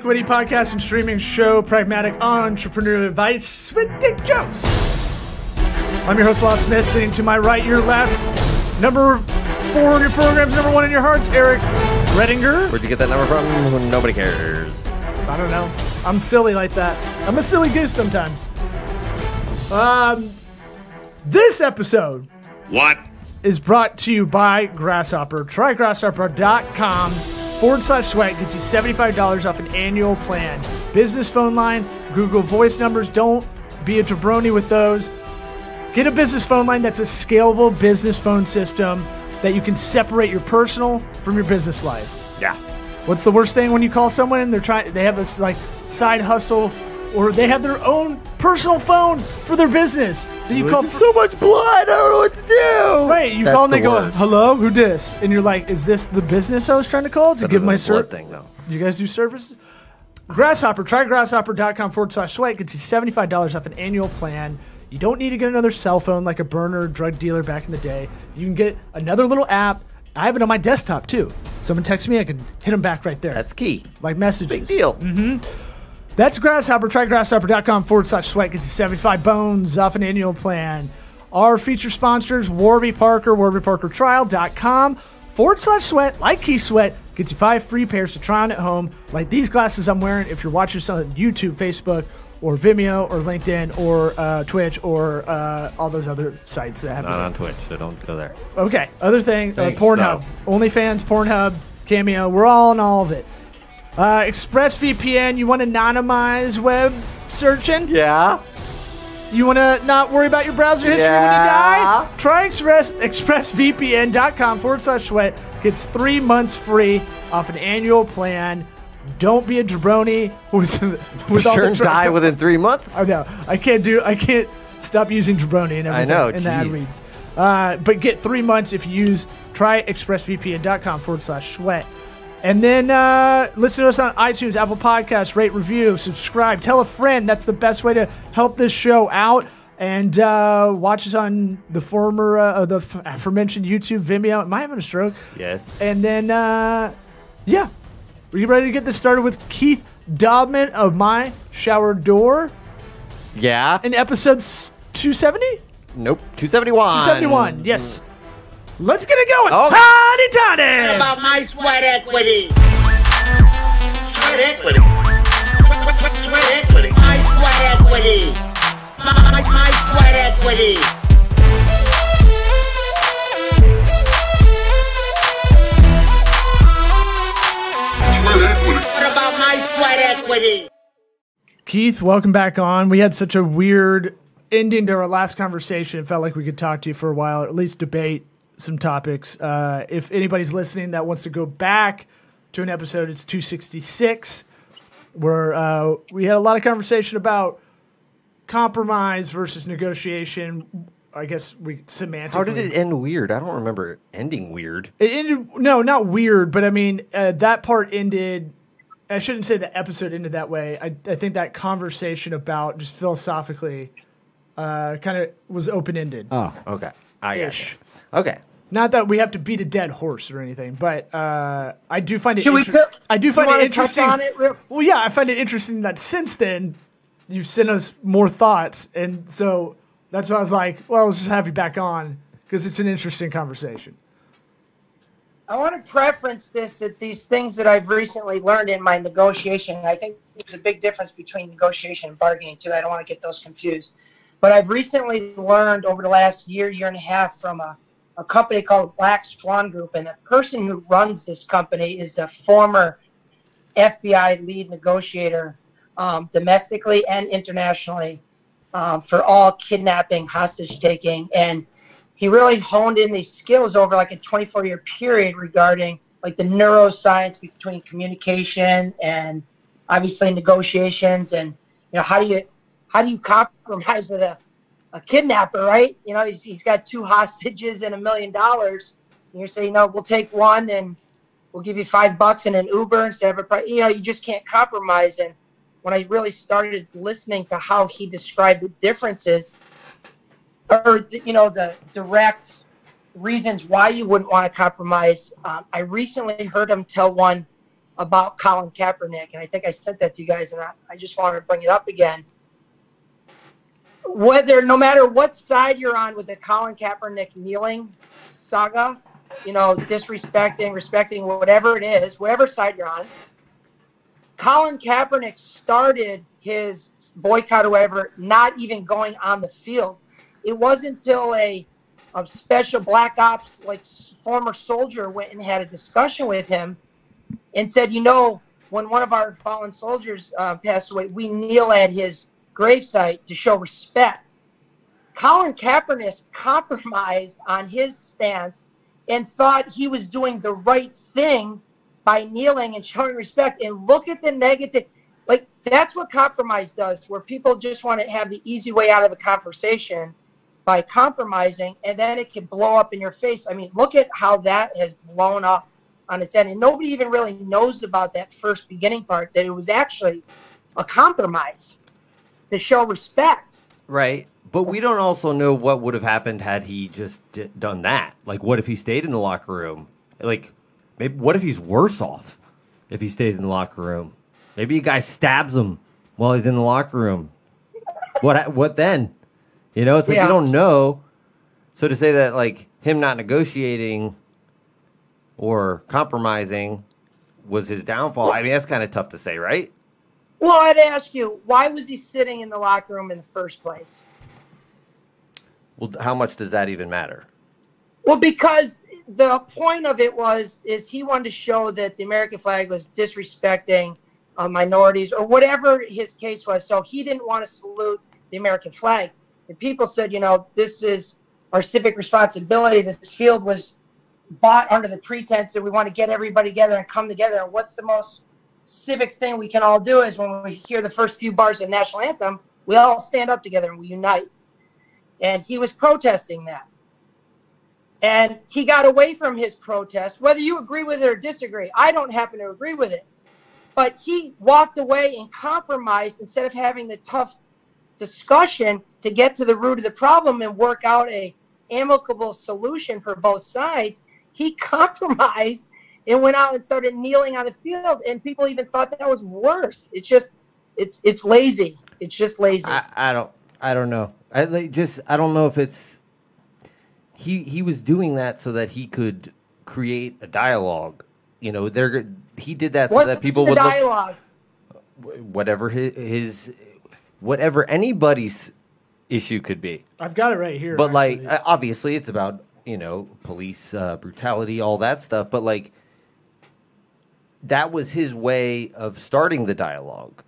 witty podcast and streaming show, pragmatic entrepreneurial advice with dick jokes. I'm your host, Law Smith. Sitting to my right, your left, number 4 on your programs, number 1 in your hearts, Eric Redinger. Where'd you get that number from? Nobody cares. I don't know. I'm silly like that. I'm a silly goose sometimes. This episode is brought to you by Grasshopper. Try grasshopper.com/sweat. Gets you $75 off an annual plan. Business phone line, Google voice numbers. Don't be a jabroni with those. Get a business phone line that's a scalable business phone system that you can separate your personal from your business life. Yeah. What's the worst thing when you call someone and they have this like side hustle, or they have their own personal phone for their business? Do you call so much blood? I don't know what to do. Right, you call and they go, "Hello, who dis?" And you're like, "Is this the business I was trying to call to give my service thing though?" You guys do services? Grasshopper. Try grasshopper.com/sweat. Gets you $75 off an annual plan. You don't need to get another cell phone like a burner drug dealer back in the day. You can get another little app. I have it on my desktop too. Someone texts me, I can hit them back right there. That's key. Like messages. Big deal. Mm-hmm. That's Grasshopper. Try grasshopper.com/sweat. Gets you 75 bones off an annual plan. Our feature sponsors, Warby Parker, warbyparkertrial.com/sweat. Like Key Sweat. Gets you 5 free pairs to try on at home. Like these glasses I'm wearing if you're watching this on YouTube, Facebook, or Vimeo, or LinkedIn, or Twitch, or all those other sites that have. Not on Twitch, so don't go there. Okay. Other thing, Pornhub. OnlyFans, Pornhub, Cameo. We're all in all of it. ExpressVPN, you want to anonymize web searching? Yeah. You want to not worry about your browser history when you die? Try expressvpn.com/sweat. Gets 3 months free off an annual plan. Don't be a jabroni with all the die within 3 months. I know. I can't stop using jabroni and everything. I know. In the ad reads. But get 3 months if you use try expressvpn.com/sweat. And then listen to us on iTunes, Apple Podcasts, rate, review, subscribe, tell a friend. That's the best way to help this show out. And watch us on the the aforementioned YouTube, Vimeo. Am I having a stroke? Yes. And then, yeah. Are you ready to get this started with Keith Daubmann of My Shower Door? Yeah. In episode 270? Nope. 271. 271, yes. Let's get it going. Okay. Howdy, toddy. What about my sweat equity? Sweat equity. Sweat equity. My sweat equity. My sweat equity. What about my sweat equity? Keith, welcome back on. We had such a weird ending to our last conversation. It felt like we could talk to you for a while, or at least debate some topics. If anybody's listening that wants to go back to an episode, it's 266, where we had a lot of conversation about compromise versus negotiation. I guess we semantically. How did it end weird? I don't remember it ending weird. It ended, no, not weird, but I mean, that part ended. I shouldn't say the episode ended that way. I think that conversation about just philosophically kind of was open-ended. Oh, okay. I got you. Okay. Not that we have to beat a dead horse or anything, but I do find it. I do find it interesting. Well, yeah, I find it interesting that since then you've sent us more thoughts, and so that's why I was like, well, let's just have you back on because it's an interesting conversation. I want to preference this that these things that I've recently learned in my negotiation. I think there's a big difference between negotiation and bargaining too. I don't want to get those confused, but I've recently learned over the last year and a half from a company called Black Swan Group, and the person who runs this company is a former FBI lead negotiator, domestically and internationally, for all kidnapping, hostage taking, and he really honed in these skills over like a 24-year period regarding like the neuroscience between communication and obviously negotiations, and how do you compromise with a kidnapper, right? He's got 2 hostages and $1 million. And you say, we'll take one and we'll give you $5 in an Uber instead of a price. You just can't compromise. And when I really started listening to how he described the differences, or the direct reasons why you wouldn't want to compromise, I recently heard him tell one about Colin Kaepernick, and I think I said that to you guys, and I just wanted to bring it up again. No matter what side you're on with the Colin Kaepernick kneeling saga, disrespecting, respecting, whatever it is, whatever side you're on, Colin Kaepernick started his boycott or whatever, not even going on the field. It wasn't until a special black ops, former soldier, went and had a discussion with him and said, when one of our fallen soldiers passed away, we kneel at his gravesite to show respect. Colin Kaepernick compromised on his stance and thought he was doing the right thing by kneeling and showing respect. And look at the negative. That's what compromise does, where people just want to have the easy way out of a conversation by compromising, and then it can blow up in your face. I mean, look at how that has blown up on its end. And nobody even really knows about that first beginning part, that it was actually a compromise to show respect. Right. But we don't also know what would have happened had he just done that. What if he stayed in the locker room? Maybe what if he's worse off if he stays in the locker room? Maybe a guy stabs him while he's in the locker room. What then? It's you don't know. So to say that him not negotiating or compromising was his downfall, I mean, that's kind of tough to say, right? Well, I'd ask you, why was he sitting in the locker room in the first place? Well, how much does that even matter? Well, because the point of it is he wanted to show that the American flag was disrespecting minorities or whatever his case was. So he didn't want to salute the American flag. And people said, this is our civic responsibility. This field was bought under the pretense that we want to get everybody together and come together. And what's the most civic thing we can all do is when we hear the first few bars of the national anthem, we all stand up together and we unite. And he was protesting that. And he got away from his protest, whether you agree with it or disagree. I don't happen to agree with it. But he walked away and compromised instead of having the tough discussion to get to the root of the problem and work out a amicable solution for both sides. He compromised and went out and started kneeling on the field, and people even thought that was worse. It's just, it's lazy. It's just lazy. I don't know. I don't know if it's he was doing that so that he could create a dialogue. He did that so that people would dialogue. Whatever whatever anybody's issue could be. I've got it right here. But obviously it's about, police brutality, all that stuff, but that was his way of starting the dialogue.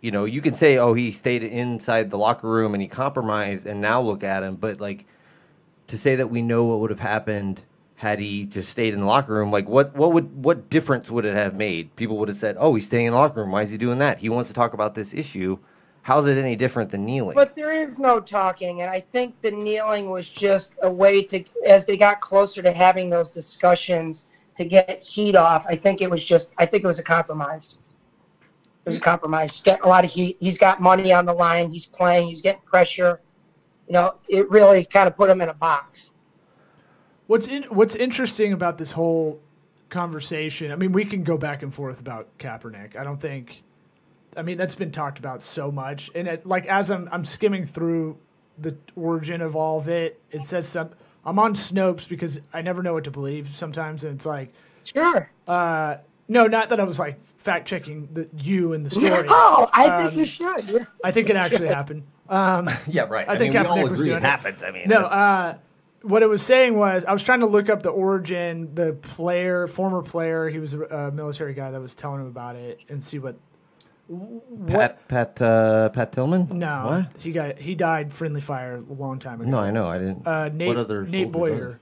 You can say, oh, he stayed inside the locker room and he compromised and now look at him, but to say that we know what would have happened had he just stayed in the locker room, what difference would it have made? People would have said, oh, he's staying in the locker room. Why is he doing that? He wants to talk about this issue. How's it any different than kneeling? But there is no talking, and I think the kneeling was just a way to, as they got closer to having those discussions, to get heat off. I think it was a compromise. It was a compromise. He's getting a lot of heat. He's got money on the line. He's playing. He's getting pressure. It really kind of put him in a box. What's interesting about this whole conversation, I mean, we can go back and forth about Kaepernick. That's been talked about so much. And as I'm skimming through the origin of all of it, it says I'm on Snopes because I never know what to believe sometimes. And it's sure. No, not that I was fact checking you and the story. No, I think you should. I think it actually happened. Yeah, right. I think Kaepernick was doing it happened. What it was saying was, I was trying to look up the origin, the former player, he was a military guy that was telling him about it, and see what. Pat Tillman? No, what? He died friendly fire a long time ago. No, I know, I didn't. Nate Boyer.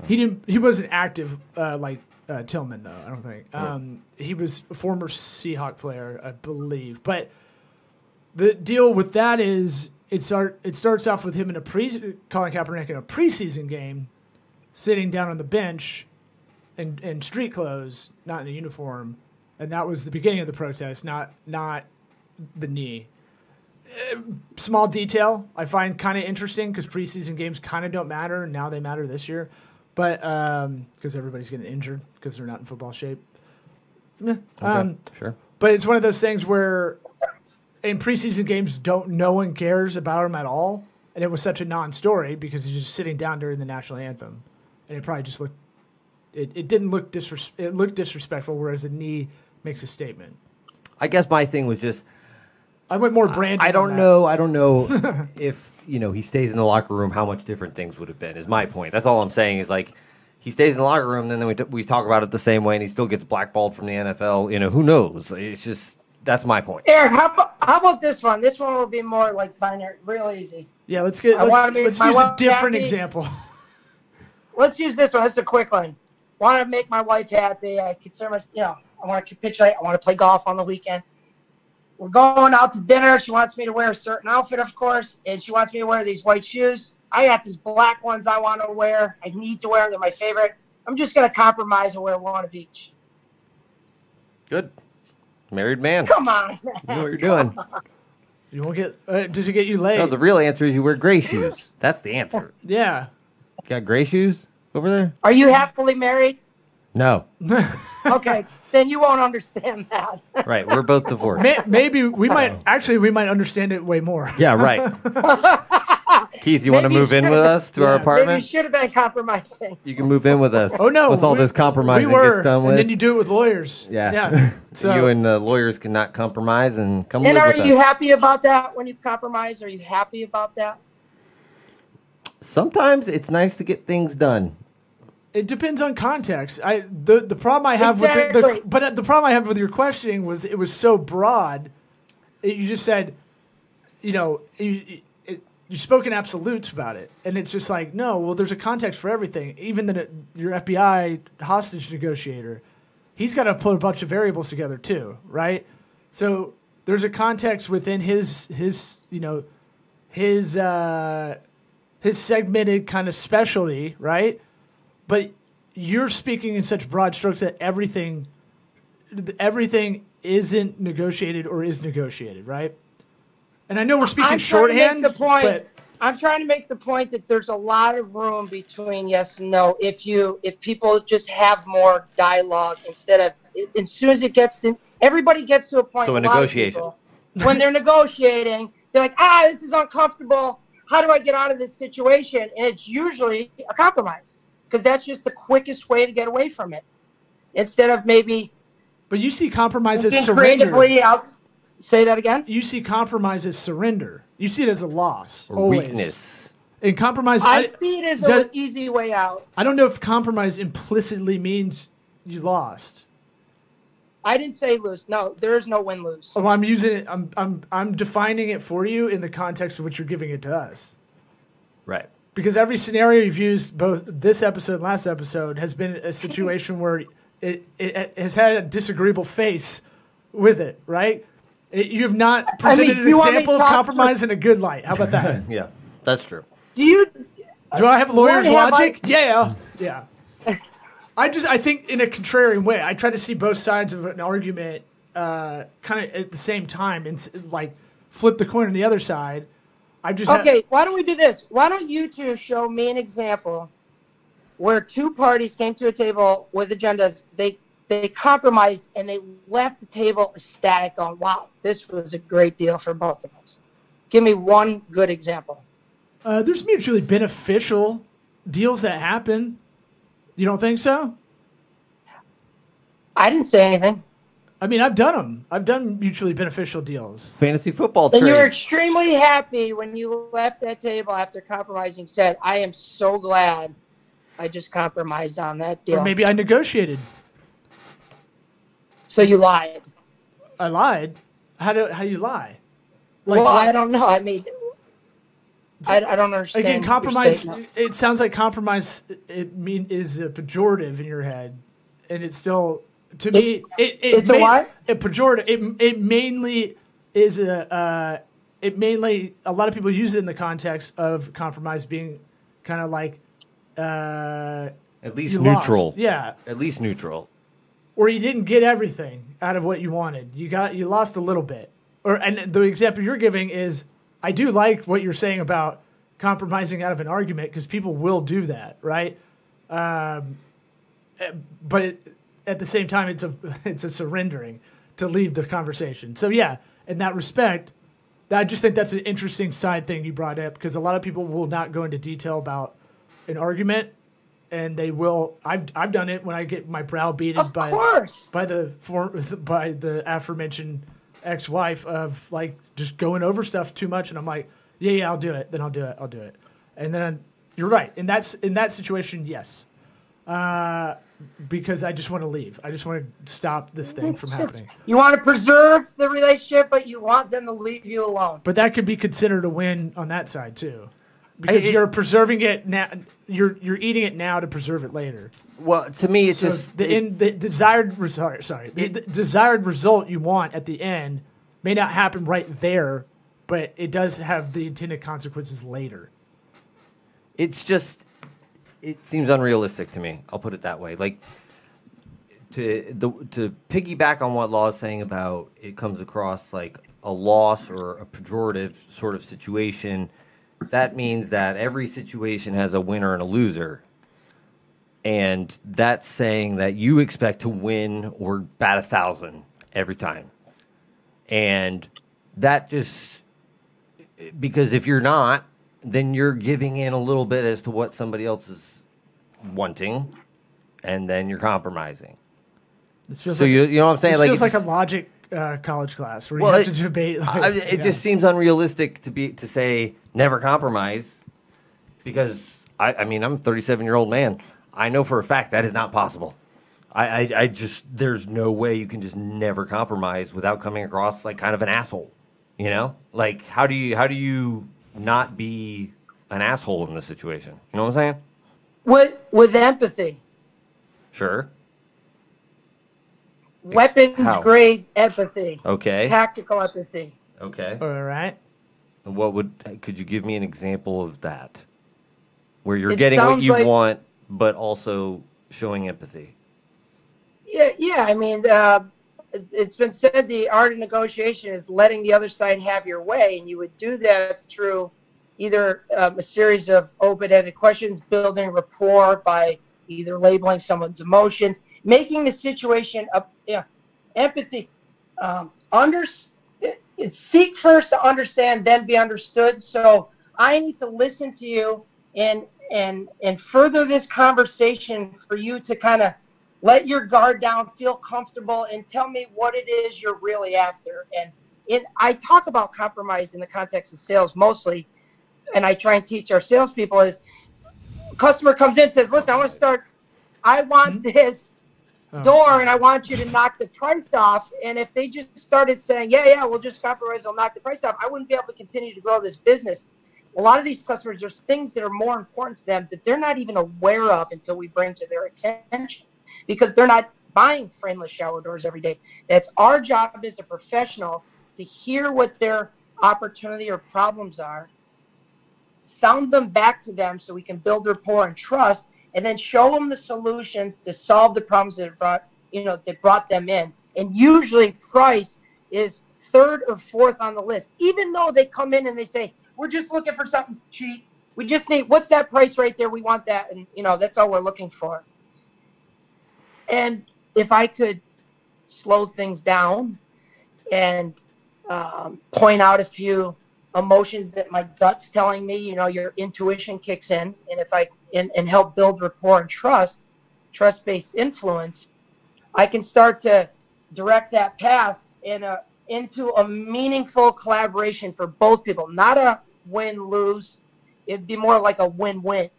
He wasn't active Tillman though. I don't think. He was a former Seahawk player, I believe. But the deal with that is it starts off with him Colin Kaepernick in a preseason game, sitting down on the bench, in street clothes, not in a uniform. And that was the beginning of the protest, not the knee. Small detail I find kind of interesting because preseason games kind of don't matter, and now they matter this year. But because everybody's getting injured because they're not in football shape. Sure. But it's one of those things where in preseason games, no one cares about him at all. And it was such a non-story because he's just sitting down during the national anthem. And it probably just looked – it didn't look – it looked disrespectful, whereas a knee makes a statement. I guess my thing was just – I went more branded. I don't know if, he stays in the locker room, how much different things would have been is my point. That's all I'm saying is like he stays in the locker room, and then we talk about it the same way, and he still gets blackballed from the NFL. Who knows? It's just – that's my point. Eric, how about this one? This one will be more like binary, real easy. Yeah, let's use a different example. Let's use this one. This is a quick one. Want to make my wife happy. I consider myself, I want to capitulate. I want to play golf on the weekend. We're going out to dinner. She wants me to wear a certain outfit, of course, and she wants me to wear these white shoes. I got these black ones I want to wear. I need to wear them. They're my favorite. I'm just going to compromise and wear one of each. Good. Married man. Come on. You know what you're doing. You won't get. Does it get you laid? No, the real answer is you wear gray shoes. That's the answer. Yeah. Got gray shoes over there? Are you happily married? No. Okay, then you won't understand that. Right, we're both divorced. Maybe we might understand it way more. Yeah, right. Keith, you want to move in with us to our apartment? Maybe you should have been compromising. You can move in with us. Oh no! Once all this compromising gets done with, and then you do it with lawyers. Yeah. So you and lawyers cannot compromise and come and live with us. are you happy about that when you compromise? Are you happy about that? Sometimes it's nice to get things done. It depends on context. The problem I have Exactly. with the problem I have with your questioning was it was so broad. You just said, you spoke in absolutes about it, and it's just like, no, well, there's a context for everything. Even your FBI hostage negotiator, he's got to put a bunch of variables together too, right? So there's a context within his segmented kind of specialty, right? But you're speaking in such broad strokes that everything isn't negotiated or is negotiated, right? And I know we're speaking shorthand. I'm trying to make the point that there's a lot of room between yes and no. If people just have more dialogue instead of as soon as it gets to everybody gets to a point. So a negotiation. When they're negotiating, they're like, this is uncomfortable. How do I get out of this situation? And it's usually a compromise because that's just the quickest way to get away from it. Instead of maybe. But you see compromise as surrender. Creatively out. Say that again. You see compromise as surrender. You see it as a loss or always. Weakness. And compromise. I see it as an easy way out. I don't know if compromise implicitly means you lost. I didn't say lose. No, there is no win-lose. Oh, I'm using it. I'm defining it for you in the context of which you're giving it to us. Right. Because every scenario you've used, both this episode and last episode, has been a situation where it has had a disagreeable face with it, right? You have not presented an example of compromise in a good light. How about that? Yeah, that's true. Do I have lawyer's logic? Yeah. I think in a contrarian way. I try to see both sides of an argument kind of at the same time and like flip the coin on the other side. Why don't we do this? Why don't you two show me an example where two parties came to a table with agendas, they compromised and they left the table ecstatic on, wow, this was a great deal for both of us. Give me one good example. There's mutually beneficial deals that happen. You don't think so? I didn't say anything. I mean, I've done them. I've done mutually beneficial deals. Fantasy football trade. And you were extremely happy when you left that table after compromising, said, I am so glad I just compromised on that deal. Or maybe I negotiated. So you lied. I lied? How you lie? I don't know. I mean, I don't understand. Again, compromise. It sounds like compromise. Is a pejorative in your head, and it's still me. It's a what? A pejorative. It mainly is a. It mainly a lot of people use it in the context of compromise being kind of like. At least neutral. Lost. Yeah. At least neutral. Or you didn't get everything out of what you wanted. You lost a little bit. And the example you're giving is, I do like what you're saying about compromising out of an argument because people will do that, right? But at the same time, it's a surrendering to leave the conversation. So yeah, in that respect, I just think that's an interesting side thing you brought up, because a lot of people will not go into detail about an argument, and they will. I've done it when I get my brow beaten by the aforementioned ex-wife of like just going over stuff too much, and I'm like, yeah, I'll do it. Then I'll do it, and then you're right. In that situation, yes. Because I just want to leave. I just want to stop this thing from happening. You want to preserve the relationship, but you want them to leave you alone. But that could be considered a win on that side too, because you're preserving it now. You're eating it now to preserve it later. Well, to me, it's just the desired result you want at the end may not happen right there, but it does have the intended consequences later. It's just. It seems unrealistic to me. I'll put it that way. Like to piggyback on what Law is saying about it comes across like a loss or a pejorative sort of situation. That means that every situation has a winner and a loser, and that's saying that you expect to win or bat 1,000 every time, and that just because if you're not, then you're giving in a little bit as to what somebody else is wanting, and then you're compromising. So you know what I'm saying? This like feels like a logic college class where you have to debate. It just seems unrealistic to say never compromise, because I'm a 37-year-old man. I know for a fact that is not possible. I just there's no way you can just never compromise without coming across like kind of an asshole. You know, like how do you not be an asshole in this situation? You know what I'm saying? With empathy. Sure. Weapons grade empathy. Okay. Tactical empathy. Okay. All right. Could you give me an example of that? Where you're getting what you want, but also showing empathy. Yeah. I mean, it's been said the art of negotiation is letting the other side have your way, and you would do that through either a series of open-ended questions, building rapport by either labeling someone's emotions, making the situation empathy. Seek first to understand, then be understood. So I need to listen to you and further this conversation for you to kind of let your guard down, feel comfortable, and tell me what it is you're really after. And I talk about compromise in the context of sales mostly, and I try and teach our salespeople is customer comes in and says, listen, I want this door, and I want you to knock the price off. And if they just started saying, yeah, we'll just compromise, I'll knock the price off, I wouldn't be able to continue to grow this business. A lot of these customers, there's things that are more important to them that they're not even aware of until we bring to their attention, because they're not buying frameless shower doors every day. That's our job as a professional, to hear what their opportunity or problems are, sound them back to them so we can build rapport and trust, and then show them the solutions to solve the problems that brought them in. And usually price is third or fourth on the list, even though they come in and they say, we're just looking for something cheap. We just need, what's that price right there? We want that. And, that's all we're looking for. And if I could slow things down and point out a few emotions that my gut's telling me, your intuition kicks in, and if I and help build rapport and trust-based influence, I can start to direct that path into a meaningful collaboration for both people, not a win-lose. It'd be more like a win-win.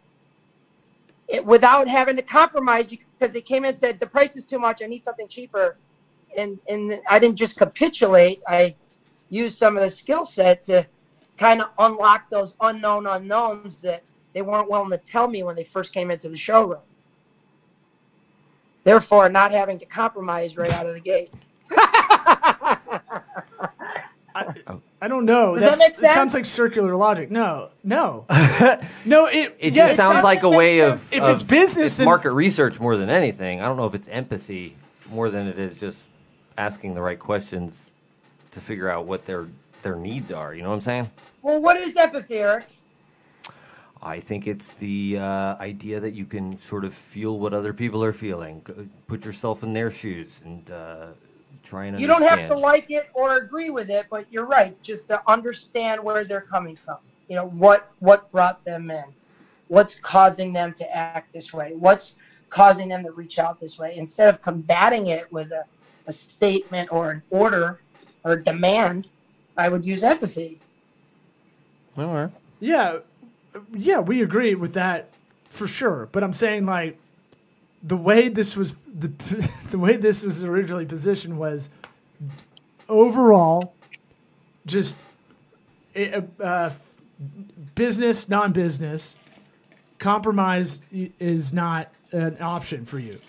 Without having to compromise, because they came in and said, the price is too much, I need something cheaper. And I didn't just capitulate. I used some of the skill set to kind of unlock those unknown unknowns that they weren't willing to tell me when they first came into the showroom. Therefore, not having to compromise right out of the gate. I don't know. Does that make sense? It sounds like circular logic. No. No, it just sounds like a way of if it's business, it's market research more than anything. I don't know if it's empathy more than it is just asking the right questions to figure out what their needs are. You know what I'm saying? Well, what is empathy, Eric? I think it's the idea that you can sort of feel what other people are feeling, put yourself in their shoes, and try and understand. You don't have to like it or agree with it, but you're right. Just to understand where they're coming from. You know, what brought them in, what's causing them to act this way, what's causing them to reach out this way. Instead of combating it with a statement or an order or demand, I would use empathy. All right. Yeah, we agree with that for sure. But I'm saying, like, the way this was the way this was originally positioned was overall just business, non-business. Compromise is not an option for you.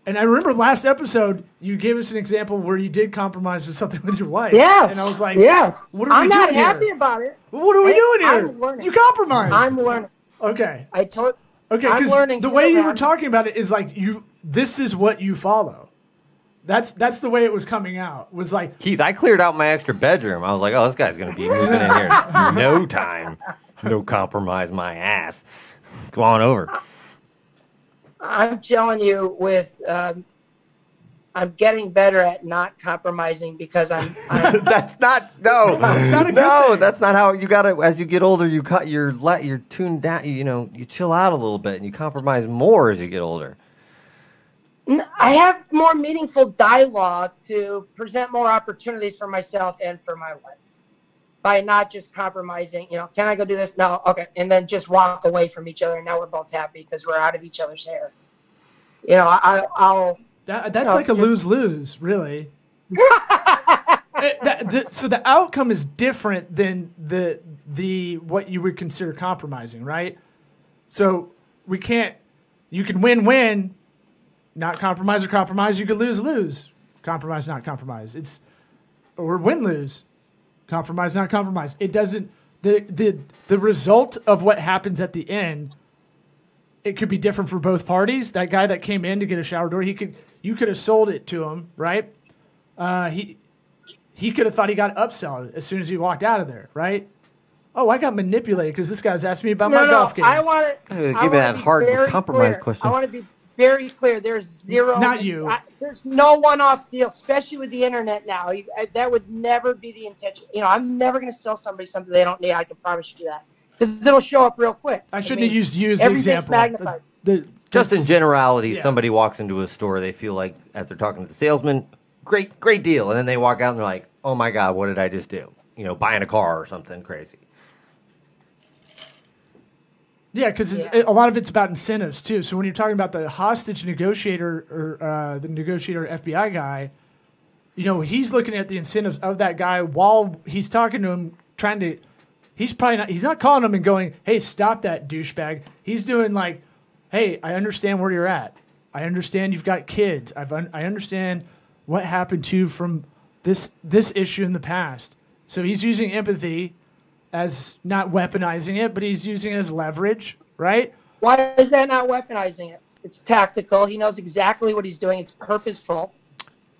And I remember last episode, you gave us an example where you did compromise with something with your wife. Yes. And I was like, yes. What are we I'm doing not here? happy about it. Well, what are we doing here? I'm learning. You compromised. I'm learning. Okay. Okay, because the way you were talking about it is like this is what you follow. That's the way it was coming out. Was like, Keith, I cleared out my extra bedroom. I was like, oh, this guy's going to be moving in here in no time. No compromise my ass. Come on over. I'm telling you, I'm getting better at not compromising because I'm That's not that's not how you got to. As you get older, you cut you're tuned down. You chill out a little bit and you compromise more as you get older. I have more meaningful dialogue to present more opportunities for myself and for my wife by not just compromising. Can I go do this? No, okay, and then just walk away from each other. And now we're both happy because we're out of each other's hair. I'll. That's like a lose-lose, really. So the outcome is different than the what you would consider compromising, right? So you can win-win, not compromise or compromise. You could lose-lose, compromise, not compromise. Or win-lose, compromise, not compromise. It doesn't the result of what happens at the end. It could be different for both parties. That guy that came in to get a shower door, you could have sold it to him, right? He could have thought he got upsell as soon as he walked out of there, right? Oh, I got manipulated because this guy's asking me about my golf game. I want to give me that hard compromise question. I want to be very clear. There's zero. Not you. There's no one-off deal, especially with the internet now. That would never be the intention. I'm never going to sell somebody something they don't need. I can promise you that. Because it'll show up real quick. I shouldn't have used you as the example. Just in generality, somebody walks into a store, they feel like, as they're talking to the salesman, great deal. And then they walk out and they're like, oh my God, what did I just do? Buying a car or something crazy. Yeah, because a lot of it's about incentives, too. So when you're talking about the hostage negotiator or the negotiator FBI guy, he's looking at the incentives of that guy while he's talking to him, trying to... He's not calling him and going, hey, stop that douchebag. He's doing like, hey, I understand where you're at. I understand you've got kids. I understand what happened to you from this issue in the past. So he's using empathy as not weaponizing it, but he's using it as leverage, right? Why is that not weaponizing it? It's tactical. He knows exactly what he's doing. It's purposeful.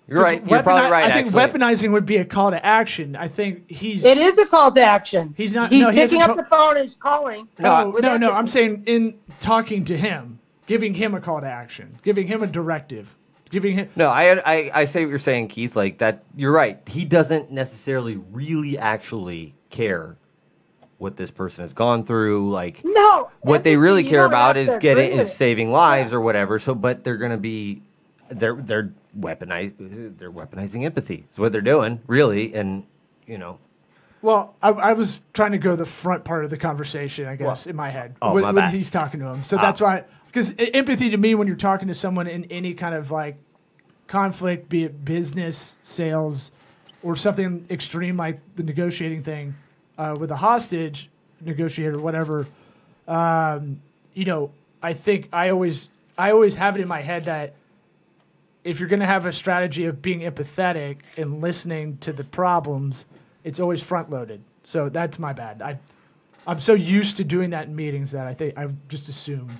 You're right. You're probably right. I think weaponizing would be a call to action. I think It is a call to action. He's not. He's picking up the phone and he's calling. No. I'm saying in talking to him, giving him a call to action, giving him a directive, giving him. No, I say what you're saying, Keith. Like that. You're right. He doesn't necessarily really actually care what this person has gone through. Like what they really care about is saving lives or whatever. So, but they're going to be they're weaponizing empathy. That's what they're doing, really, and Well, I was trying to go the front part of the conversation, I guess, in my head when he's talking to him. So that's why, because empathy to me, when you're talking to someone in any kind of like conflict, be it business, sales, or something extreme like the negotiating thing with a hostage negotiator, whatever. I think I always have it in my head that if you're going to have a strategy of being empathetic and listening to the problems, it's always front-loaded. So that's my bad. I'm so used to doing that in meetings that I just assume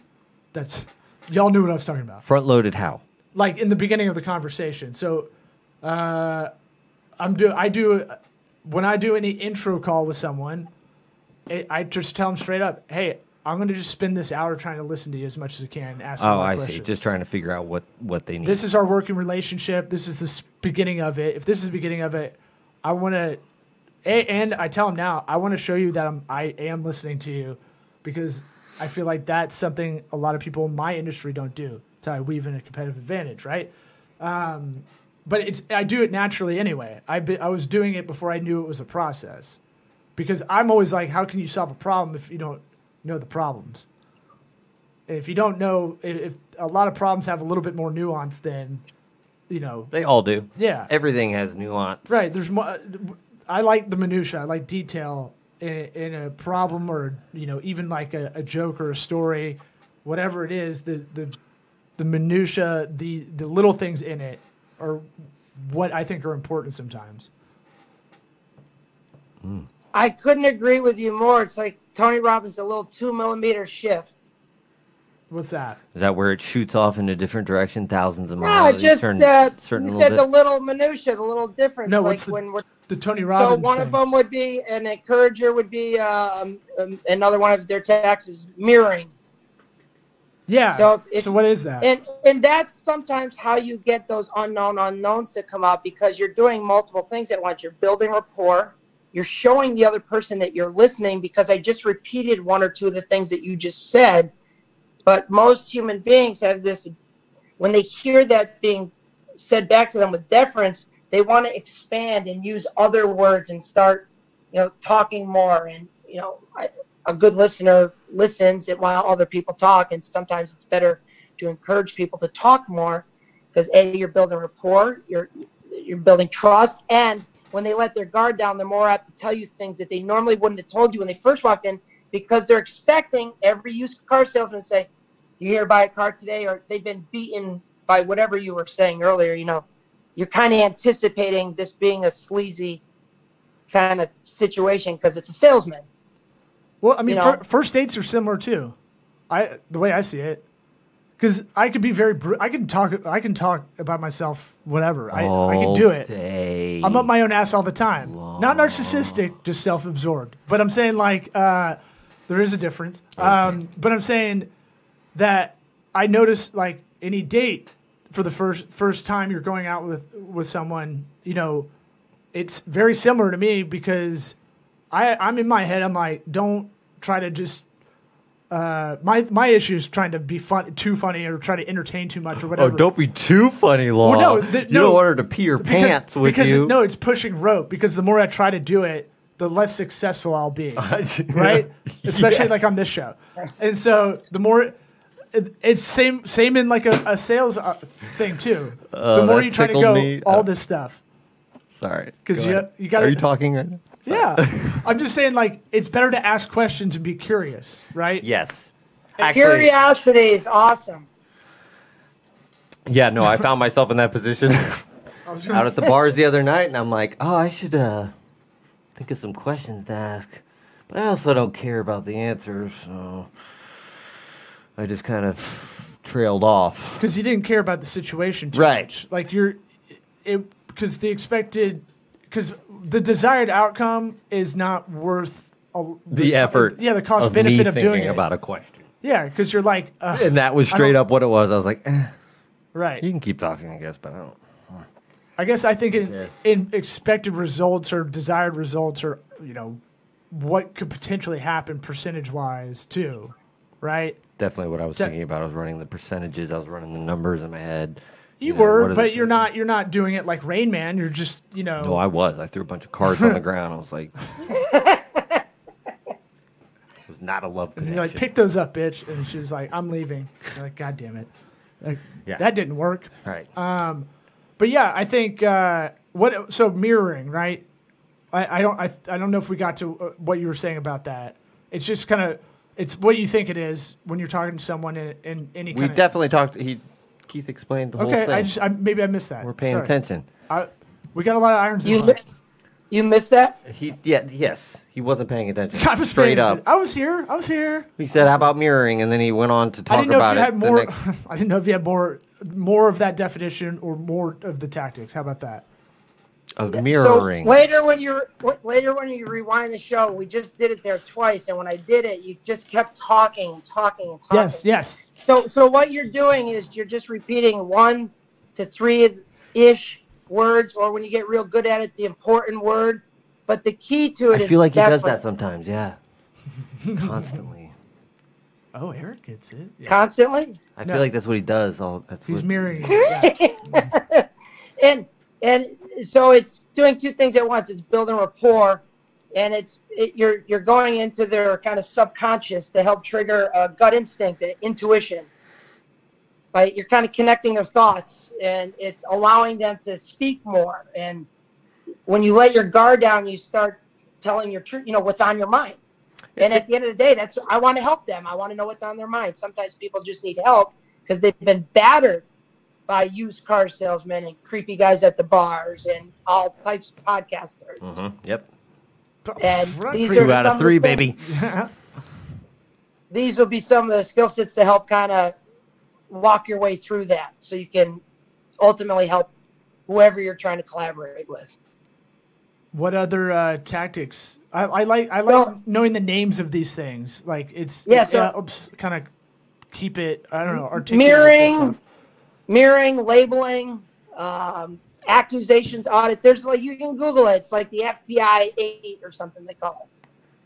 that's y'all knew what I was talking about. Front-loaded how? Like in the beginning of the conversation. So when I do any intro call with someone, I just tell them straight up, hey, I'm going to just spend this hour trying to listen to you as much as I can. Ask them I questions. see. Just trying to figure out what they need. This is our working relationship. This is the beginning of it. If this is the beginning of it, I want to, and I tell them now, I want to show you that I am listening to you, because I feel like that's something a lot of people in my industry don't do. That's how I weave in a competitive advantage, right? But I do it naturally anyway. I was doing it before I knew it was a process, because I'm always like, how can you solve a problem if you don't know the problems? And if you don't know, if a lot of problems have a little bit more nuance than, they all do. Yeah, everything has nuance. Right. There's more. I like the minutia. I like detail in a problem, or even like a joke or a story, whatever it is. The minutia, the little things in it, are what I think are important sometimes. I couldn't agree with you more. It's like Tony Robbins, a little 2mm shift. What's that? Is that where it shoots off in a different direction, thousands of No, miles? just certain you said the little minutia, the little difference. No, like what's the Tony Robbins So one thing? of them would be an encourager, would be another one of their tactics is mirroring. Yeah. So what is that? And that's sometimes how you get those unknown unknowns to come out, because you're doing multiple things at once. You're building rapport. You're showing the other person that you're listening, because I just repeated one or two of the things that you just said. But most human beings have this, when they hear that being said back to them with deference, they want to expand and use other words and start, talking more. And, a good listener listens while other people talk. And sometimes it's better to encourage people to talk more, because you're building rapport, you're building trust. And when they let their guard down, they're more apt to tell you things that they normally wouldn't have told you when they first walked in, because they're expecting every used car salesman to say, "You here to buy a car today?" Or they've been beaten by whatever you were saying earlier. You're kind of anticipating this being a sleazy kind of situation because it's a salesman. Well, I mean, first dates are similar too. The way I see it, because I could be very, I can talk about myself, whatever. I can do it. Day. I'm up my own ass all the time. Not narcissistic, just self-absorbed. But I'm saying there is a difference. Okay. But I'm saying that I notice like any date for the first time you're going out with someone, it's very similar to me, because I'm in my head. I'm like, don't try to just. My issue is trying to be too funny, or try to entertain too much, or whatever. Oh, don't be too funny, Law. Well, you don't want her to pee her pants with you. No, it's pushing rope, because the more I try to do it, the less successful I'll be, right? Especially like on this show. And so the more it's same in like a sales thing too. The more you try to go all this stuff. Sorry, because you got. Are you talking right now? Sorry. Yeah, I'm just saying, like, it's better to ask questions and be curious, right? Yes. Curiosity is awesome. Yeah, no, I found myself in that position out at the bars the other night, and I'm like, oh, I should think of some questions to ask, but I also don't care about the answers, so I just kind of trailed off. Because you didn't care about the situation too right. much. Like, because the desired outcome is not worth the effort. The cost benefit of doing it. About a question. Yeah, because you're like, and that was straight up what it was. I was like, right. You can keep talking, I guess, but I don't. I guess I think in expected results or desired results, or what could potentially happen percentage wise too, right? Definitely what I was thinking about. I was running the percentages. I was running the numbers in my head. You were, but you're not doing it like Rain Man. You're just, No, I was. I threw a bunch of cards on the ground. I was like, it was not a love connection. And you're like, pick those up, bitch. And she's like, I'm leaving. You're like, God damn it. Like, that didn't work. Right. But yeah, I think so mirroring, right? I don't know if we got to what you were saying about that. It's just kind of, it's what you think it is when you're talking to someone in any kind of. We definitely talked. Keith explained the whole thing. Okay, maybe I missed that. We're paying attention. We got a lot of irons in the fire. You missed that? Yes. He wasn't paying attention. I was straight up. I was here. He said, "How about mirroring?" And then he went on to talk about it. I didn't know if you had more of that definition or more of the tactics. How about that? of mirroring. So later when you rewind the show, we just did it there twice, and when I did it, you just kept talking and talking and talking. Yes. So what you're doing is you're just repeating 1 to 3-ish words, or when you get real good at it, the important word. But the key to it is I feel like he does that deference. sometimes. Yeah, constantly. Oh, Eric gets it. Yeah. Constantly. I feel like that's what he does. He's mirroring it. Yeah. and so it's doing two things at once. It's building rapport, and you're going into their kind of subconscious to help trigger a gut instinct, an intuition. Right? You're kind of connecting their thoughts, and it's allowing them to speak more. And when you let your guard down, you start telling your truth, what's on your mind. And at the end of the day, I want to help them. I want to know what's on their mind. Sometimes people just need help because they've been battered by used car salesmen and creepy guys at the bars and all types of podcasters. Mm-hmm. Yep. And these 2 are out of 3, baby. These will be some of the skill sets to help kind of walk your way through that, so you can ultimately help whoever you're trying to collaborate with. What other tactics? I like knowing the names of these things. Like kind of keep it. I don't know. Mirroring, labeling, accusations, audit. There's you can Google it. It's like the FBI 8 or something they call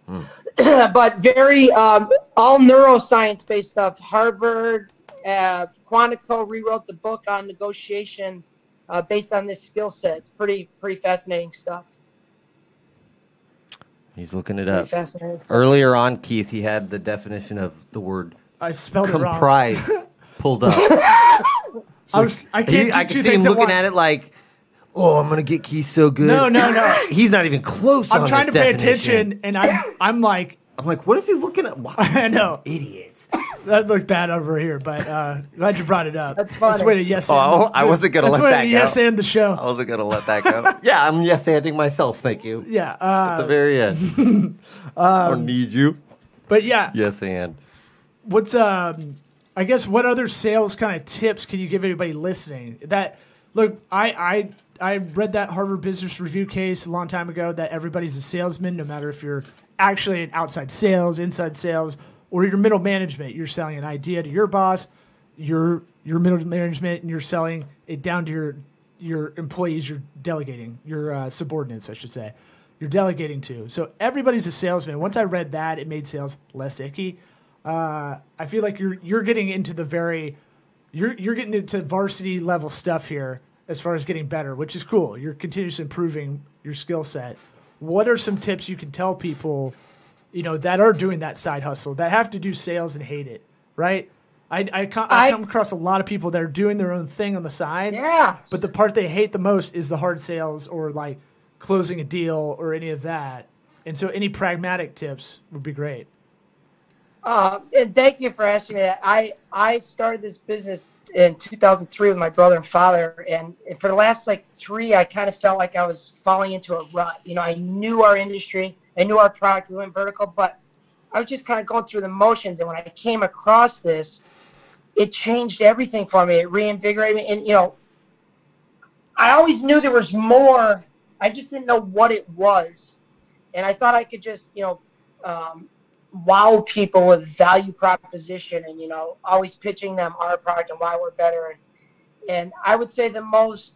it. But very all neuroscience based stuff. Harvard, Quantico rewrote the book on negotiation based on this skill set. It's pretty fascinating stuff. He's looking it up. Earlier on, Keith, he had the definition of the word I spelled comprise it wrong. Pulled up. I can see him looking at it like, oh, I'm going to get Keith so good. No. He's not even close on I'm trying this to pay definition. attention, and I'm like, what is he looking at? Why? I know. Idiots. That looked bad over here, but glad you brought it up. That's funny. That's way to yes. I wasn't going to let that go. Yes, and the show. I wasn't going to let that go. Yeah, I'm yes-anding myself. Thank you. Yeah. At the very end. I need you. But yeah. Yes, and. What's I guess what other sales kind of tips can you give anybody listening? That look, I read that Harvard Business Review case a long time ago that everybody's a salesman, no matter if you're actually in outside sales, inside sales, or your middle management. You're selling an idea to your boss, your middle management, and you're selling it down to your employees. You're delegating your subordinates, I should say. You're delegating to. So everybody's a salesman. Once I read that, it made sales less icky. I feel like you're getting into you're getting into varsity level stuff here as far as getting better, which is cool. You're continuously improving your skill set. What are some tips you can tell people, that are doing that side hustle, that have to do sales and hate it, right? I come across a lot of people that are doing their own thing on the side. Yeah. But the part they hate the most is the hard sales or like closing a deal or any of that. And so any pragmatic tips would be great. And thank you for asking me that. I started this business in 2003 with my brother and father, and for the last 3, I kind of felt like I was falling into a rut. I knew our industry, I knew our product, we went vertical, but I was just kind of going through the motions. And when I came across this, it changed everything for me. It reinvigorated me, and I always knew there was more. I just didn't know what it was, and I thought I could just wow people with value proposition and always pitching them our product and why we're better. And I would say the most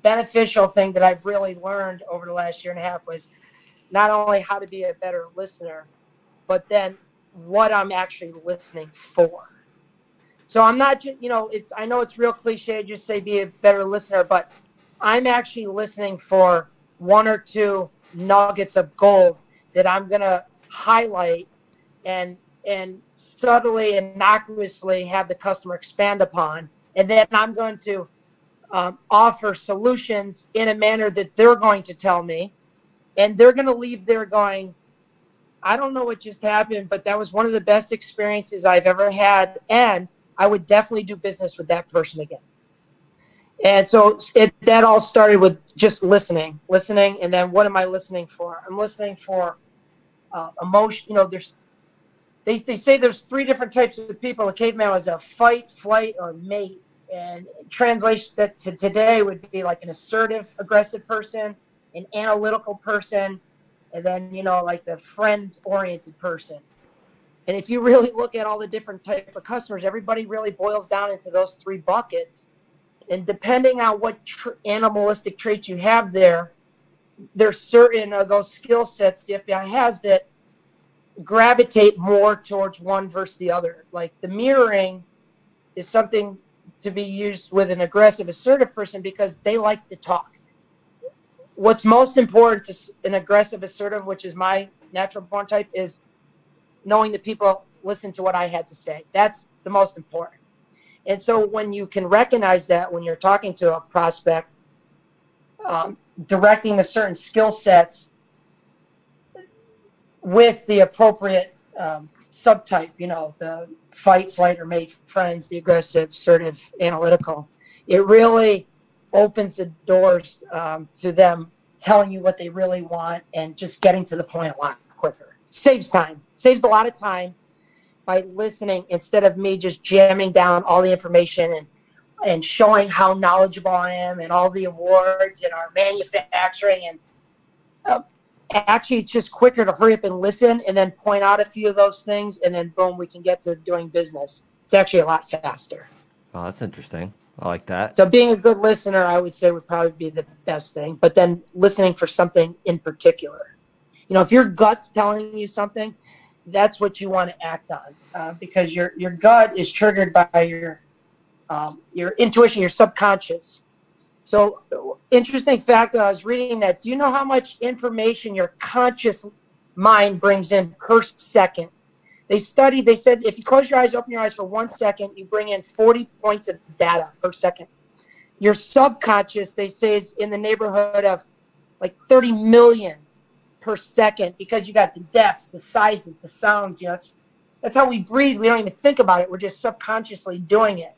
beneficial thing that I've really learned over the last year and a half was not only how to be a better listener, but then what I'm actually listening for. So I'm not just, I know it's real cliche to just say be a better listener, but I'm actually listening for 1 or 2 nuggets of gold that I'm going to highlight and subtly, innocuously have the customer expand upon. And then I'm going to offer solutions in a manner that they're going to tell me. And they're going to leave there going, I don't know what just happened, but that was one of the best experiences I've ever had. And I would definitely do business with that person again. And so that all started with just listening. And then what am I listening for? I'm listening for emotion. They say there's 3 different types of people. The caveman was a fight, flight, or mate. and translation that to today would be like an assertive, aggressive person, an analytical person, and then, like the friend-oriented person. And if you really look at all the different type of customers, everybody really boils down into those three buckets. And depending on what animalistic traits you have there's certain of those skill sets the FBI has that gravitate more towards one versus the other. Like the mirroring is something to be used with an aggressive, assertive person because they like to talk. What's most important to an aggressive, assertive, which is my natural born type, is knowing that people listen to what I had to say. That's the most important. And so when you can recognize that when you're talking to a prospect, directing the certain skill sets with the appropriate subtype, the fight, flight, or mate friends, the aggressive, assertive, analytical, it really opens the doors to them telling you what they really want and just getting to the point a lot quicker. Saves time. Saves a lot of time by listening instead of me just jamming down all the information and showing how knowledgeable I am and all the awards and our manufacturing. And actually, it's just quicker to hurry up and listen and then point out a few of those things, and then boom, we can get to doing business. It's actually a lot faster. Oh, that's interesting. I like that. So being a good listener, I would say, would probably be the best thing. But then listening for something in particular. If your gut's telling you something, that's what you want to act on, because your gut is triggered by your intuition, your subconscious. So interesting fact, I was reading that. Do you know how much information your conscious mind brings in per second? They said if you close your eyes, open your eyes for 1 second, you bring in 40 points of data per second. Your subconscious, they say, is in the neighborhood of like 30 million per second, because you got the depths, the sizes, the sounds. That's how we breathe. We don't even think about it. We're just subconsciously doing it.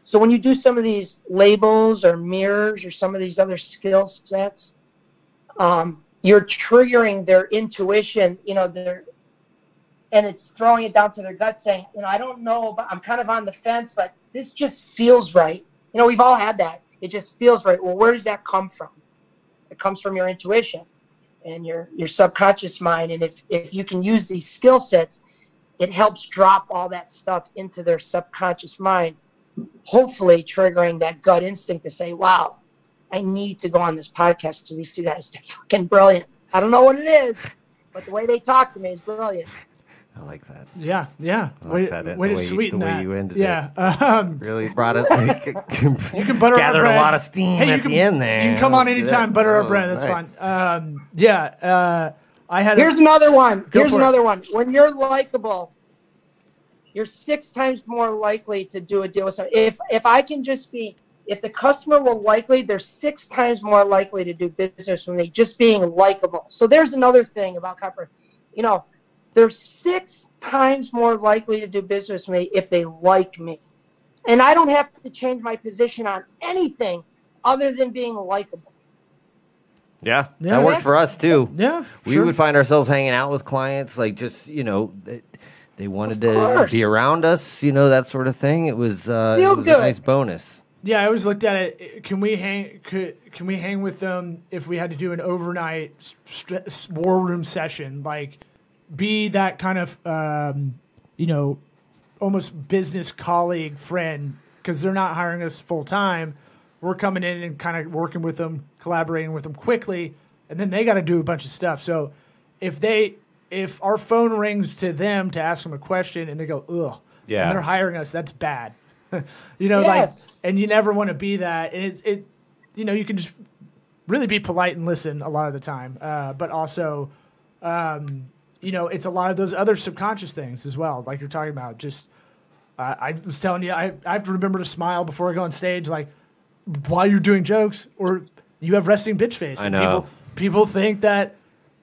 So when you do some of these labels or mirrors or some of these other skill sets, you're triggering their intuition, and it's throwing it down to their gut saying, I don't know, but I'm kind of on the fence, but this just feels right. We've all had that. It just feels right. Well, where does that come from? It comes from your intuition and your subconscious mind. And if you can use these skill sets, it helps drop all that stuff into their subconscious mind, hopefully triggering that gut instinct to say, wow, I need to go on this podcast with these two guys. They're fucking brilliant. I don't know what it is, but the way they talk to me is brilliant. I like that. Yeah. I like that. Way to sweeten the that. way you ended it. Really brought it. You can butter gathered our bread. A lot of steam at the end there. You can come on anytime, butter our bread. That's nice. fine. I had. Here's another one. Here's another one. When you're likable, you're 6 times more likely to do a deal with someone. If the customer will likely, they're 6 times more likely to do business with me just being likable. So there's another thing about copper. They're 6 times more likely to do business with me if they like me. And I don't have to change my position on anything other than being likable. Yeah, that worked for us too. Yeah, we would find ourselves hanging out with clients, like just they wanted to be around us, that sort of thing. It was a nice bonus. Yeah, I always looked at it. Can we hang with them if we had to do an overnight war room session? Like, be that kind of almost business colleague friend, because they're not hiring us full time. We're coming in and kind of working with them, collaborating with them quickly, and then they got to do a bunch of stuff. So if our phone rings to them to ask them a question and they go, ugh, and they're hiring us, that's bad. Yes. And you never want to be that. And you can just really be polite and listen a lot of the time. But also, it's a lot of those other subconscious things as well, like you're talking about. Just, I was telling you, I have to remember to smile before I go on stage, like while you're doing jokes, or you have resting bitch face. I know. People think that,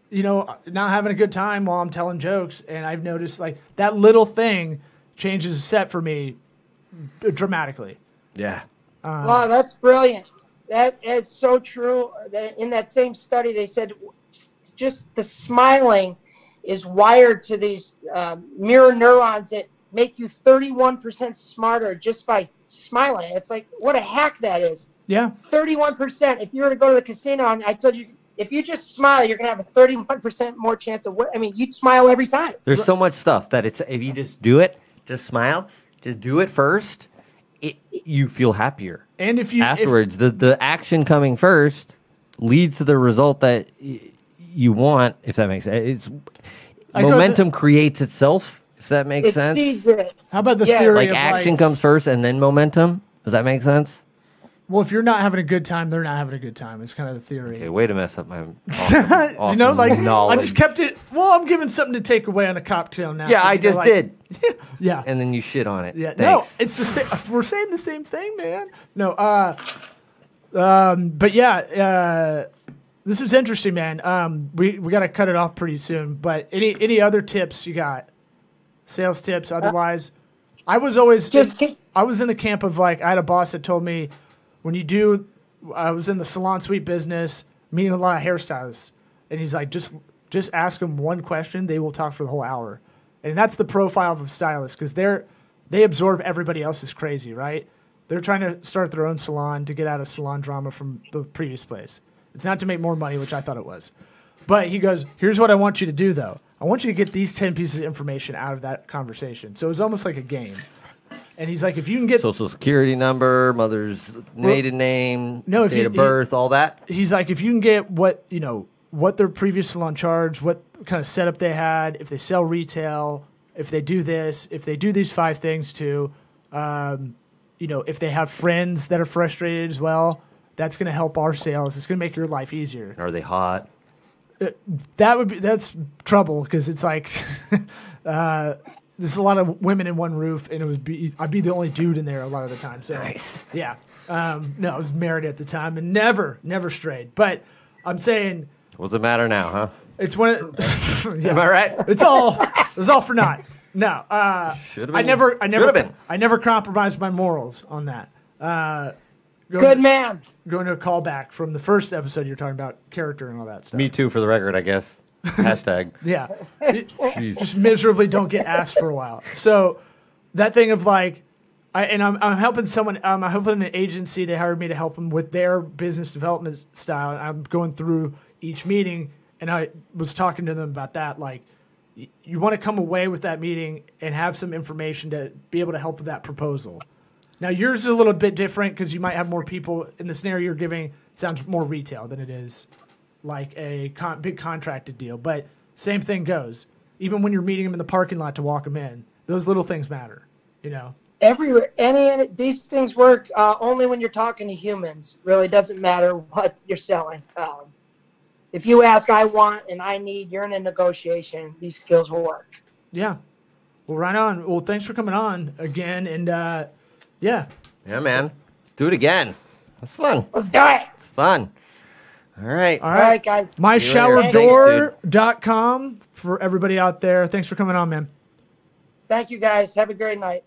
not having a good time while I'm telling jokes. And I've noticed like that little thing changes the set for me dramatically. Yeah. Wow, that's brilliant. That is so true. In that same study, they said just the smiling is wired to these mirror neurons that make you 31% smarter just by smiling. It's like, what a hack that is. Yeah. 31%. If you were to go to the casino, and I told you, if you just smile, you're going to have a 31% more chance of what? I mean, you'd smile every time. There's so much stuff that if you just do it, just smile, just do it first, you feel happier. And if you afterwards, the action coming first leads to the result that you want. If that makes sense, momentum creates itself. If that makes sense. Sees it. How about the theory like of action comes first and then momentum? Does that make sense? Well, if you're not having a good time, they're not having a good time. It's kind of the theory. Okay, way to mess up my awesome knowledge. I just kept it. Well, I'm giving something to take away on a cocktail now. Yeah, I just did. Yeah, and then you shit on it. Yeah, thanks. No, it's the same. We're saying the same thing, man. No, but yeah, this is interesting, man. We got to cut it off pretty soon. But any other tips you got? Sales tips, otherwise. I was always I was in the camp of like I had a boss that told me I was in the salon suite business, meeting a lot of hairstylists, and he's like, just ask them one question, they will talk for the whole hour, and that's the profile of a stylist because they absorb everybody else's crazy, right? They're trying to start their own salon to get out of salon drama from the previous place. It's not to make more money, which I thought it was, but he goes, here's what I want you to do though. I want you to get these 10 pieces of information out of that conversation. So it's almost like a game. And he's like, if you can get social security number, mother's maiden name, date of birth, all that. He's like, if you can get what their previous salon charged, what kind of setup they had, if they sell retail, if they do this, if they do these 5 things too, if they have friends that are frustrated as well, that's going to help our sales. It's going to make your life easier. Are they hot? That's trouble because it's like there's a lot of women in one roof, and I'd be the only dude in there a lot of the time. So nice. Yeah. No, I was married at the time and never strayed. But I'm saying, what's the matter now, huh? It's when Am I right? It's all for naught. No, should have been. I never compromised my morals on that. Good man. Going to a callback from the first episode, you're talking about character and all that stuff. Me too, for the record, I guess. Hashtag. Yeah. Just miserably don't get asked for a while. So that thing of like, I'm helping someone. I'm helping an agency. They hired me to help them with their business development style. And I'm going through each meeting, and I was talking to them about that. Like, you want to come away with that meeting and have some information to be able to help with that proposal. Now, yours is a little bit different because you might have more people. In the scenario you're giving, it sounds more retail than it is like a big contracted deal. But same thing goes. Even when you're meeting them in the parking lot to walk them in, those little things matter, Everywhere. These things work only when you're talking to humans. Really doesn't matter what you're selling. If you ask, I want and I need, you're in a negotiation. These skills will work. Yeah. Well, right on. Well, thanks for coming on again. And, yeah. Yeah, man. Let's do it again. That's fun. Let's do it. It's fun. All right. All right, guys. MyShowerDoor.com for everybody out there. Thanks for coming on, man. Thank you, guys. Have a great night.